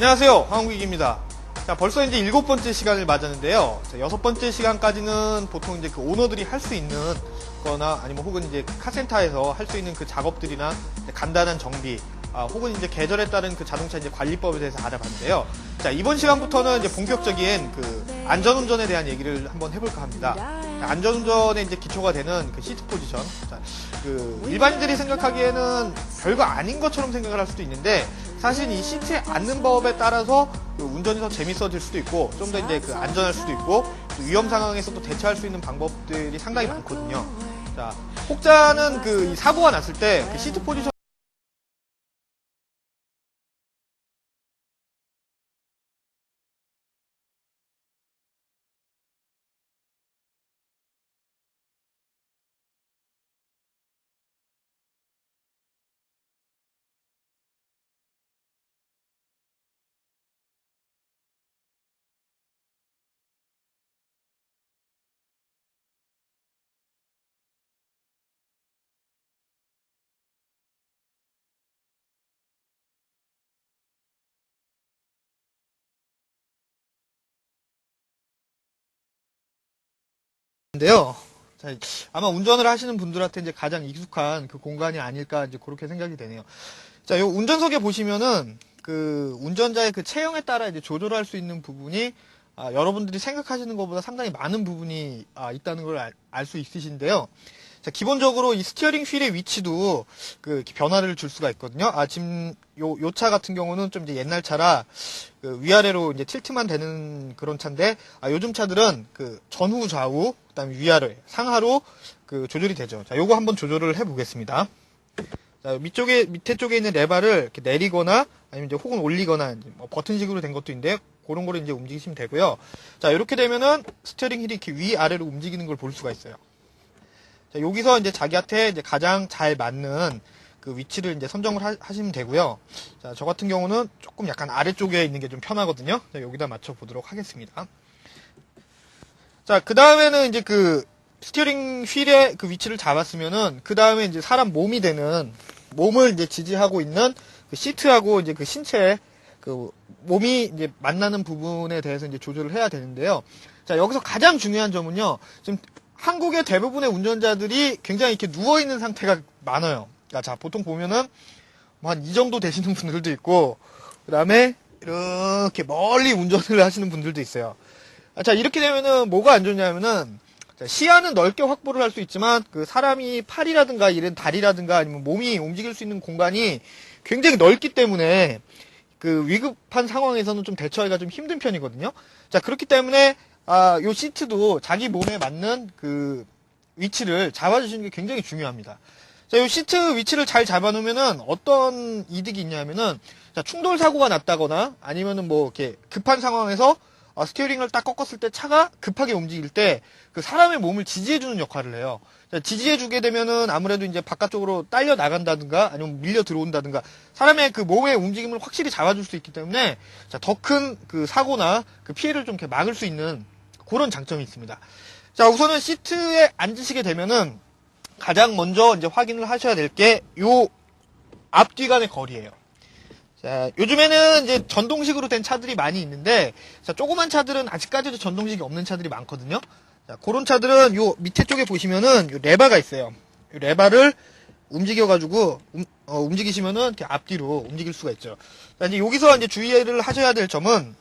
안녕하세요, 황국익입니다. 자, 벌써 이제 7번째 시간을 맞았는데요. 자, 6번째 시간까지는 보통 이제 그 오너들이 할 수 있는 거나 아니면 혹은 이제 카센터에서 할 수 있는 그 작업들이나 간단한 정비, 혹은 이제 계절에 따른 그 자동차 이제 관리법에 대해서 알아봤는데요. 자, 이번 시간부터는 이제 본격적인 그 안전운전에 대한 얘기를 한번 해볼까 합니다. 자, 안전운전에 이제 기초가 되는 그 시트 포지션. 자, 그 일반인들이 생각하기에는 별거 아닌 것처럼 생각을 할 수도 있는데, 사실 이 시트에 앉는 법에 따라서 그 운전이 더 재밌어질 수도 있고, 좀 더 이제 그 안전할 수도 있고, 또 위험 상황에서 또 대처할 수 있는 방법들이 상당히 많거든요. 자, 혹자는 그 사고가 났을 때 그 시트 포지션 인데요. 자, 아마 운전을 하시는 분들한테 이제 가장 익숙한 그 공간이 아닐까 이제 그렇게 생각이 되네요. 자, 요 운전석에 보시면은 그 운전자의 그 체형에 따라 이제 조절할 수 있는 부분이 여러분들이 생각하시는 것보다 상당히 많은 부분이 있다는 걸 알 수 있으신데요. 자, 기본적으로 이 스티어링 휠의 위치도 그 변화를 줄 수가 있거든요. 지금 요 차 같은 경우는 좀 이제 옛날 차라 그 위아래로 이제 틸트만 되는 그런 차인데, 요즘 차들은 그 전후 좌우, 그다음에 위아래, 상하로 그 조절이 되죠. 자, 요거 한번 조절을 해 보겠습니다. 자, 밑에 쪽에 있는 레버를 이렇게 내리거나 아니면 이제 혹은 올리거나 뭐 버튼식으로 된 것도 있는데, 그런 거를 이제 움직이시면 되고요. 자, 이렇게 되면은 스티어링 휠이 이렇게 위아래로 움직이는 걸 볼 수가 있어요. 자, 여기서 이제 자기한테 이제 가장 잘 맞는 그 위치를 이제 선정을 하시면 되고요. 자, 저 같은 경우는 조금 약간 아래쪽에 있는 게 좀 편하거든요. 자, 여기다 맞춰 보도록 하겠습니다. 자, 그 다음에는 이제 그 스티어링 휠의 그 위치를 잡았으면은, 그 다음에 이제 사람 몸이 되는, 몸을 이제 지지하고 있는 그 시트하고 이제 그 신체, 그 몸이 이제 만나는 부분에 대해서 이제 조절을 해야 되는데요. 자, 여기서 가장 중요한 점은요, 지금 한국의 대부분의 운전자들이 굉장히 이렇게 누워있는 상태가 많아요. 자, 보통 보면은 한 이 정도 되시는 분들도 있고, 그 다음에 이렇게 멀리 운전을 하시는 분들도 있어요. 자, 이렇게 되면은 뭐가 안 좋냐면은, 자, 시야는 넓게 확보를 할 수 있지만 그 사람이 팔이라든가 이런 다리라든가 아니면 몸이 움직일 수 있는 공간이 굉장히 넓기 때문에 그 위급한 상황에서는 좀 대처하기가 좀 힘든 편이거든요. 자, 그렇기 때문에 요 시트도 자기 몸에 맞는 그 위치를 잡아주시는 게 굉장히 중요합니다. 자, 요 시트 위치를 잘 잡아놓으면은 어떤 이득이 있냐면은, 자, 충돌 사고가 났다거나 아니면은 뭐 이렇게 급한 상황에서 스티어링을 딱 꺾었을 때 차가 급하게 움직일 때 그 사람의 몸을 지지해주는 역할을 해요. 자, 지지해주게 되면은 아무래도 이제 바깥쪽으로 딸려 나간다든가 아니면 밀려 들어온다든가 사람의 그 몸의 움직임을 확실히 잡아줄 수 있기 때문에, 자, 더 큰 그 사고나 그 피해를 좀 이렇게 막을 수 있는 그런 장점이 있습니다. 자, 우선은 시트에 앉으시게 되면은 가장 먼저 이제 확인을 하셔야 될 게 요 앞뒤 간의 거리예요. 자, 요즘에는 이제 전동식으로 된 차들이 많이 있는데, 자, 조그만 차들은 아직까지도 전동식이 없는 차들이 많거든요. 자, 그런 차들은 요 밑에 쪽에 보시면은 요 레바가 있어요. 요 레바를 움직여가지고, 움직이시면은 이렇게 앞뒤로 움직일 수가 있죠. 자, 이제 여기서 이제 주의를 하셔야 될 점은,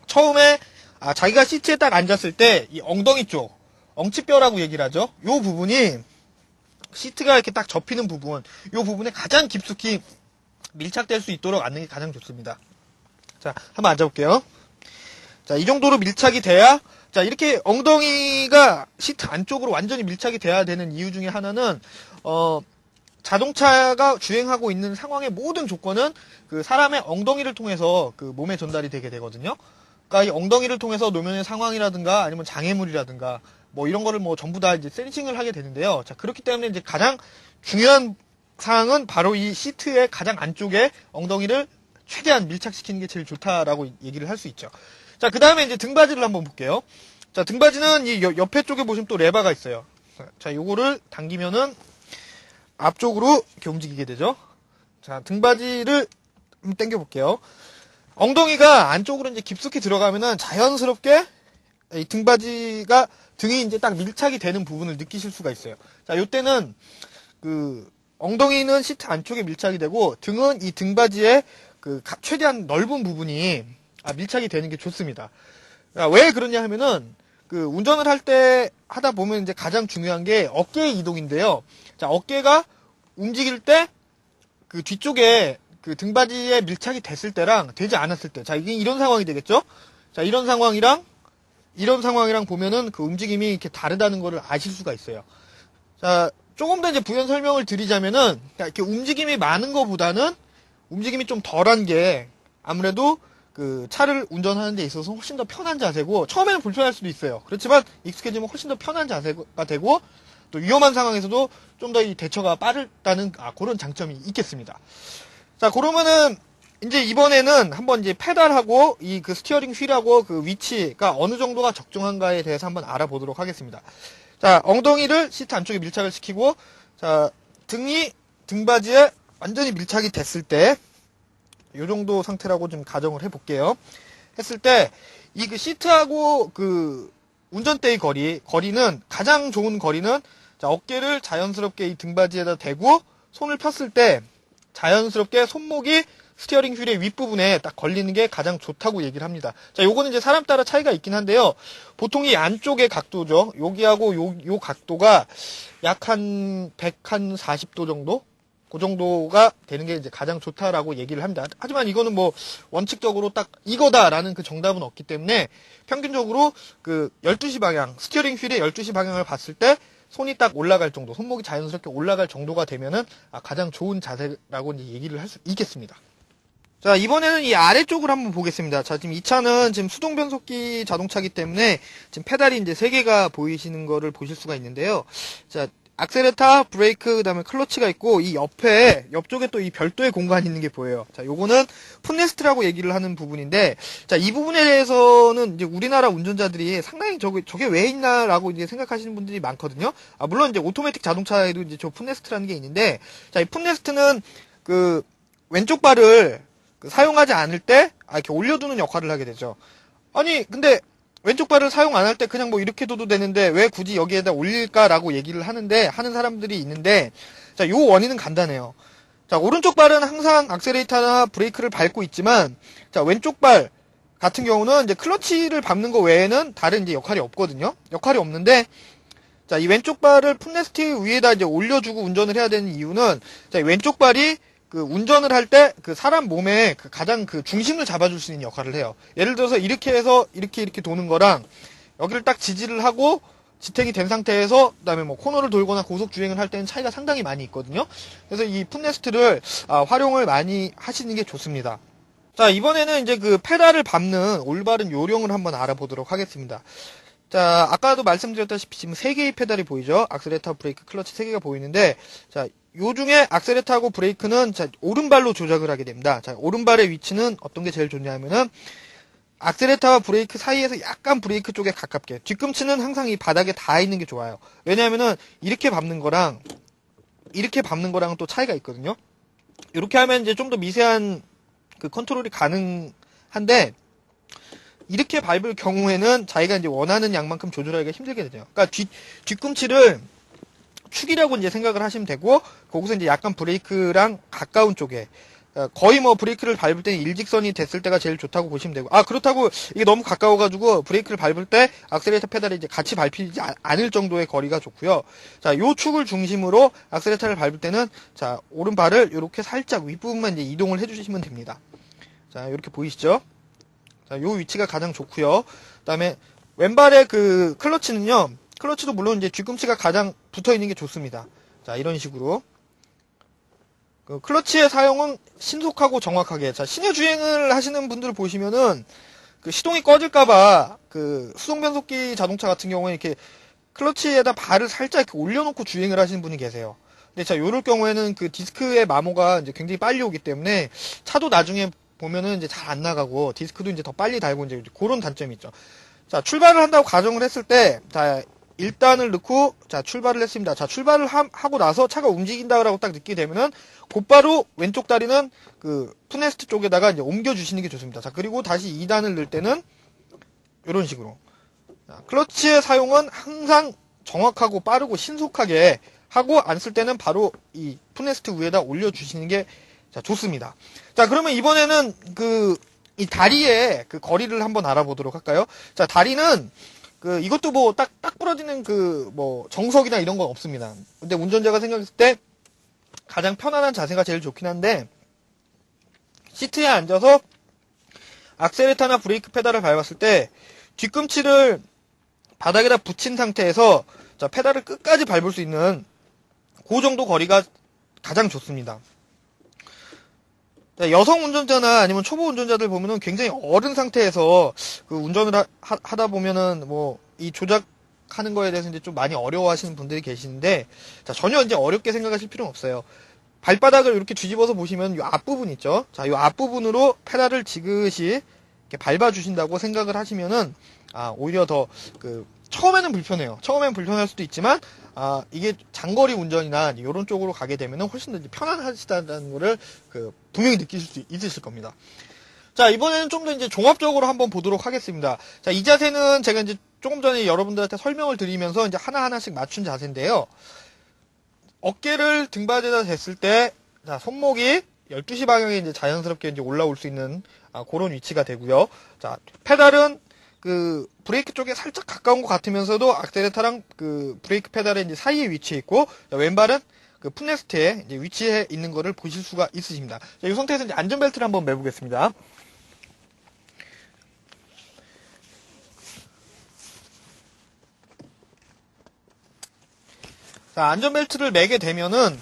처음에, 자기가 시트에 딱 앉았을 때, 이 엉덩이 쪽, 엉치뼈라고 얘기를 하죠. 요 부분이, 시트가 이렇게 딱 접히는 부분, 요 부분에 가장 깊숙이 밀착될 수 있도록 앉는 게 가장 좋습니다. 자, 한번 앉아볼게요. 자, 이 정도로 밀착이 돼야, 자, 이렇게 엉덩이가 시트 안쪽으로 완전히 밀착이 돼야 되는 이유 중에 하나는, 자동차가 주행하고 있는 상황의 모든 조건은 그 사람의 엉덩이를 통해서 그 몸에 전달이 되게 되거든요. 그러니까 이 엉덩이를 통해서 노면의 상황이라든가 아니면 장애물이라든가 뭐 이런 거를 뭐 전부 다 이제 센싱을 하게 되는데요. 자, 그렇기 때문에 이제 가장 중요한 사항은 바로 이 시트의 가장 안쪽에 엉덩이를 최대한 밀착시키는 게 제일 좋다라고 얘기를 할 수 있죠. 자, 그 다음에 이제 등받이를 한번 볼게요. 자, 등받이는 이 옆에 쪽에 보시면 또 레버가 있어요. 자, 요거를 당기면은 앞쪽으로 이렇게 움직이게 되죠. 자, 등받이를 한번 당겨볼게요. 엉덩이가 안쪽으로 이제 깊숙이 들어가면은 자연스럽게 이 등받이가 등이 이제 딱 밀착이 되는 부분을 느끼실 수가 있어요. 자, 요때는 그 엉덩이는 시트 안쪽에 밀착이 되고 등은 이 등받이에 그 최대한 넓은 부분이 밀착이 되는 게 좋습니다. 왜 그러냐 하면은 그 운전을 할 때 하다 보면 이제 가장 중요한 게 어깨의 이동인데요. 자, 어깨가 움직일 때 그 뒤쪽에 그 등받이에 밀착이 됐을 때랑 되지 않았을 때. 자, 이게 이런 상황이 되겠죠? 자, 이런 상황이랑 보면은 그 움직임이 이렇게 다르다는 거를 아실 수가 있어요. 자, 조금 더 이제 부연 설명을 드리자면은, 이렇게 움직임이 많은 것보다는 움직임이 좀 덜한 게 아무래도 그 차를 운전하는 데 있어서 훨씬 더 편한 자세고, 처음에는 불편할 수도 있어요. 그렇지만 익숙해지면 훨씬 더 편한 자세가 되고, 또 위험한 상황에서도 좀 더 이 대처가 빠르다는 그런 장점이 있겠습니다. 자, 그러면은 이제 이번에는 한번 이제 페달하고 이 그 스티어링 휠하고 그 위치가 어느 정도가 적정한가에 대해서 한번 알아보도록 하겠습니다. 자, 엉덩이를 시트 안쪽에 밀착을 시키고, 자, 등이 등받이에 완전히 밀착이 됐을 때, 요 정도 상태라고 좀 가정을 해볼게요. 했을 때, 이 그 시트하고 그 운전대의 거리는, 가장 좋은 거리는, 자, 어깨를 자연스럽게 이 등받이에다 대고, 손을 폈을 때, 자연스럽게 손목이 스티어링 휠의 윗부분에 딱 걸리는 게 가장 좋다고 얘기를 합니다. 자, 요거는 이제 사람 따라 차이가 있긴 한데요. 보통 이 안쪽의 각도죠. 여기하고 요 각도가 약 한 140도 정도? 그 정도가 되는 게 이제 가장 좋다라고 얘기를 합니다. 하지만 이거는 뭐 원칙적으로 딱 이거다라는 그 정답은 없기 때문에 평균적으로 그 12시 방향, 스티어링 휠의 12시 방향을 봤을 때 손이 딱 올라갈 정도, 손목이 자연스럽게 올라갈 정도가 되면은 가장 좋은 자세라고 이제 얘기를 할 수 있겠습니다. 자, 이번에는 이 아래쪽을 한번 보겠습니다. 자, 지금 이 차는 지금 수동 변속기 자동차이기 때문에 지금 페달이 이제 3개가 보이시는 거를 보실 수가 있는데요. 자, 악셀레타, 브레이크, 그다음에 클러치가 있고 이 옆쪽에 또 이 별도의 공간이 있는 게 보여요. 자, 요거는 풋레스트라고 얘기를 하는 부분인데, 자, 이 부분에 대해서는 이제 우리나라 운전자들이 상당히 저게 왜 있나라고 이제 생각하시는 분들이 많거든요. 물론 이제 오토매틱 자동차에도 이제 저 풋레스트라는 게 있는데, 자, 이 풋레스트는 그 왼쪽 발을 사용하지 않을 때 이렇게 올려두는 역할을 하게 되죠. 아니, 근데 왼쪽 발을 사용 안 할 때 그냥 뭐 이렇게 둬도 되는데 왜 굳이 여기에다 올릴까라고 얘기를 하는 사람들이 있는데, 자, 요 원인은 간단해요. 자, 오른쪽 발은 항상 악셀레이터나 브레이크를 밟고 있지만, 자, 왼쪽 발 같은 경우는 이제 클러치를 밟는 거 외에는 다른 이제 역할이 없거든요. 역할이 없는데, 자, 이 왼쪽 발을 풋레스트 위에다 이제 올려주고 운전을 해야 되는 이유는, 자, 이 왼쪽 발이 그 운전을 할 때 그 사람 몸에 그 가장 그 중심을 잡아줄 수 있는 역할을 해요. 예를 들어서 이렇게 해서 이렇게 도는 거랑 여기를 딱 지지를 하고 지탱이 된 상태에서 그다음에 뭐 코너를 돌거나 고속 주행을 할 때는 차이가 상당히 많이 있거든요. 그래서 이 풋레스트를 활용을 많이 하시는 게 좋습니다. 자, 이번에는 이제 그 페달을 밟는 올바른 요령을 한번 알아보도록 하겠습니다. 자, 아까도 말씀드렸다시피 지금 3개의 페달이 보이죠? 악셀레터, 브레이크, 클러치 3개가 보이는데, 자, 요 중에 악셀레터하고 브레이크는 자, 오른발로 조작을 하게 됩니다. 자, 오른발의 위치는 어떤 게 제일 좋냐면은 악셀레터와 브레이크 사이에서 약간 브레이크 쪽에 가깝게, 뒤꿈치는 항상 이 바닥에 닿아 있는 게 좋아요. 왜냐하면은 이렇게 밟는 거랑 또 차이가 있거든요. 이렇게 하면 이제 좀 더 미세한 그 컨트롤이 가능한데, 이렇게 밟을 경우에는 자기가 이제 원하는 양만큼 조절하기가 힘들게 되죠. 그러니까 뒤꿈치를 축이라고 이제 생각을 하시면 되고, 거기서 이제 약간 브레이크랑 가까운 쪽에, 거의 뭐 브레이크를 밟을 때는 일직선이 됐을 때가 제일 좋다고 보시면 되고, 그렇다고 이게 너무 가까워가지고 브레이크를 밟을 때 악셀레이터 페달이 이제 같이 밟히지 않을 정도의 거리가 좋고요. 자, 요 축을 중심으로 악셀레이터를 밟을 때는, 자, 오른발을 이렇게 살짝 윗부분만 이제 이동을 해주시면 됩니다. 자, 이렇게 보이시죠? 자, 요 위치가 가장 좋고요. 그다음에 왼발의 그 클러치는요. 클러치도 물론 이제 뒤꿈치가 가장 붙어 있는 게 좋습니다. 자, 이런 식으로. 그 클러치의 사용은 신속하고 정확하게. 자, 시내 주행을 하시는 분들 보시면은 그 시동이 꺼질까봐 그 수동 변속기 자동차 같은 경우에 이렇게 클러치에다 발을 살짝 이렇게 올려놓고 주행을 하시는 분이 계세요. 근데 자, 요럴 경우에는 그 디스크의 마모가 이제 굉장히 빨리 오기 때문에 차도 나중에 보면은 이제 잘 안 나가고 디스크도 이제 더 빨리 달고 이제 그런 단점이 있죠. 자, 출발을 한다고 가정을 했을 때, 자, 1단을 넣고 자 출발을 했습니다. 자 출발을 하고 나서 차가 움직인다라고 딱 느끼게 되면은 곧바로 왼쪽 다리는 그 푸네스트 쪽에다가 이제 옮겨 주시는 게 좋습니다. 자 그리고 다시 2단을 넣을 때는 이런 식으로 자, 클러치의 사용은 항상 정확하고 빠르고 신속하게 하고 안 쓸 때는 바로 이 푸네스트 위에다 올려 주시는 게 자, 좋습니다. 자 그러면 이번에는 이 다리의 그 거리를 한번 알아보도록 할까요? 자 다리는 이것도 뭐 딱 부러지는 뭐 정석이나 이런 건 없습니다. 근데 운전자가 생각했을 때 가장 편안한 자세가 제일 좋긴 한데 시트에 앉아서 악셀레터나 브레이크 페달을 밟았을 때 뒤꿈치를 바닥에다 붙인 상태에서 자 페달을 끝까지 밟을 수 있는 그 정도 거리가 가장 좋습니다. 여성 운전자나 아니면 초보 운전자들 보면은 굉장히 어른 상태에서 그 운전을 하다 보면은 뭐 이 조작하는 거에 대해서 이제 좀 많이 어려워하시는 분들이 계시는데 자, 전혀 이제 어렵게 생각하실 필요는 없어요. 발바닥을 이렇게 뒤집어서 보시면 이 앞부분 있죠. 자, 이 앞부분으로 페달을 지그시 이렇게 밟아 주신다고 생각을 하시면은 오히려 더 처음에는 불편해요. 처음엔 불편할 수도 있지만 이게 장거리 운전이나 이런 쪽으로 가게 되면은 훨씬 더 편안하시다는 거를 분명히 느끼실 수 있으실 겁니다. 자, 이번에는 좀 더 이제 종합적으로 한번 보도록 하겠습니다. 자, 이 자세는 제가 이제 조금 전에 여러분들한테 설명을 드리면서 이제 하나하나씩 맞춘 자세인데요. 어깨를 등받이에다 댔을 때, 자, 손목이 12시 방향에 이제 자연스럽게 이제 올라올 수 있는 그런 위치가 되고요. 자, 페달은 브레이크 쪽에 살짝 가까운 것 같으면서도 악셀레터랑 브레이크 페달의 이제 사이에 위치해 있고, 자, 왼발은 풋레스트에 이제 위치해 있는 거를 보실 수가 있으십니다. 자, 이 상태에서 이제 안전벨트를 한번 매보겠습니다. 자, 안전벨트를 매게 되면은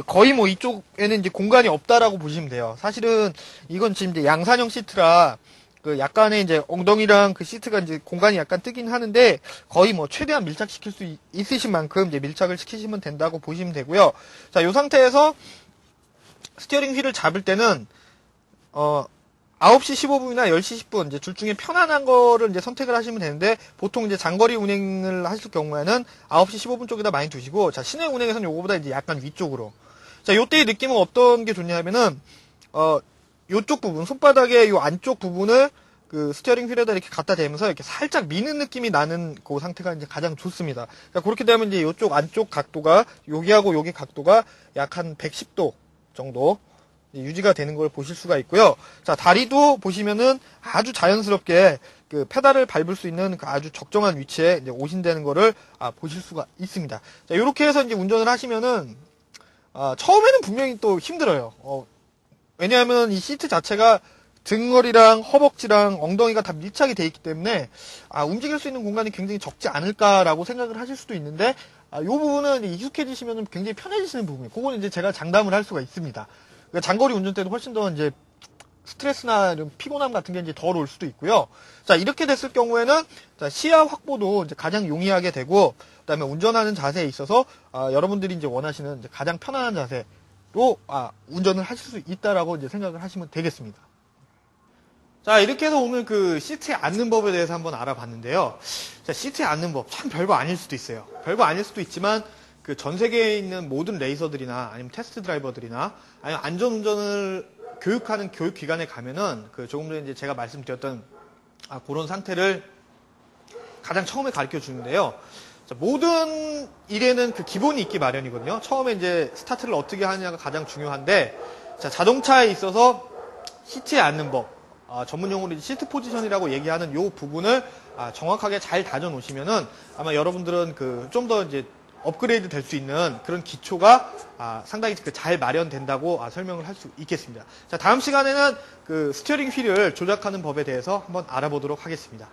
거의 뭐 이쪽에는 이제 공간이 없다라고 보시면 돼요. 사실은 이건 지금 이제 양산형 시트라 약간의 이제 엉덩이랑 시트가 이제 공간이 약간 뜨긴 하는데 거의 뭐 최대한 밀착시킬 수 있으신 만큼 이제 밀착을 시키시면 된다고 보시면 되고요. 자, 이 상태에서 스티어링 휠을 잡을 때는 9시 15분이나 10시 10분 이제 둘 중에 편안한 거를 이제 선택을 하시면 되는데 보통 이제 장거리 운행을 하실 경우에는 9시 15분 쪽에다 많이 두시고 자, 시내 운행에서는 요거보다 이제 약간 위쪽으로. 자, 요때의 느낌은 어떤 게 좋냐면은 요쪽 부분 손바닥의 요 안쪽 부분을 스티어링 휠에다 이렇게 갖다 대면서 이렇게 살짝 미는 느낌이 나는 그 상태가 이제 가장 좋습니다. 자, 그렇게 되면 이제 요쪽 안쪽 각도가 여기하고 여기 각도가 약 한 110도 정도 유지가 되는 걸 보실 수가 있고요. 자, 다리도 보시면은 아주 자연스럽게 페달을 밟을 수 있는 아주 적정한 위치에 이제 오신다는 거를 보실 수가 있습니다. 자, 이렇게 해서 이제 운전을 하시면은 처음에는 분명히 또 힘들어요. 왜냐하면 이 시트 자체가 등허리랑 허벅지랑 엉덩이가 다 밀착이 돼 있기 때문에 움직일 수 있는 공간이 굉장히 적지 않을까라고 생각을 하실 수도 있는데 이 부분은 익숙해지시면 굉장히 편해지시는 부분이에요. 그거는 이제 제가 장담을 할 수가 있습니다. 장거리 운전 때도 훨씬 더 이제 스트레스나 이런 피곤함 같은 게 이제 덜 올 수도 있고요. 자, 이렇게 됐을 경우에는 자, 시야 확보도 이제 가장 용이하게 되고, 그다음에 운전하는 자세에 있어서 여러분들이 이제 원하시는 이제 가장 편안한 자세로 운전을 하실 수 있다라고 이제 생각을 하시면 되겠습니다. 자, 이렇게 해서 오늘 시트에 앉는 법에 대해서 한번 알아봤는데요. 자, 시트에 앉는 법 참 별거 아닐 수도 있어요. 별거 아닐 수도 있지만 전 세계에 있는 모든 레이서들이나 아니면 테스트 드라이버들이나 아니면 안전운전을 교육하는 교육기관에 가면은 조금 전에 이제 제가 말씀드렸던 그런 상태를 가장 처음에 가르쳐 주는데요. 자, 모든 일에는 기본이 있기 마련이거든요. 처음에 이제 스타트를 어떻게 하느냐가 가장 중요한데 자, 자동차에 있어서 시트에 앉는 법 전문 용어로 시트 포지션이라고 얘기하는 이 부분을 정확하게 잘 다져 놓으시면은 아마 여러분들은 좀 더 이제 업그레이드 될 수 있는 그런 기초가 상당히 잘 마련된다고 설명을 할 수 있겠습니다. 자, 다음 시간에는 스티어링 휠을 조작하는 법에 대해서 한번 알아보도록 하겠습니다.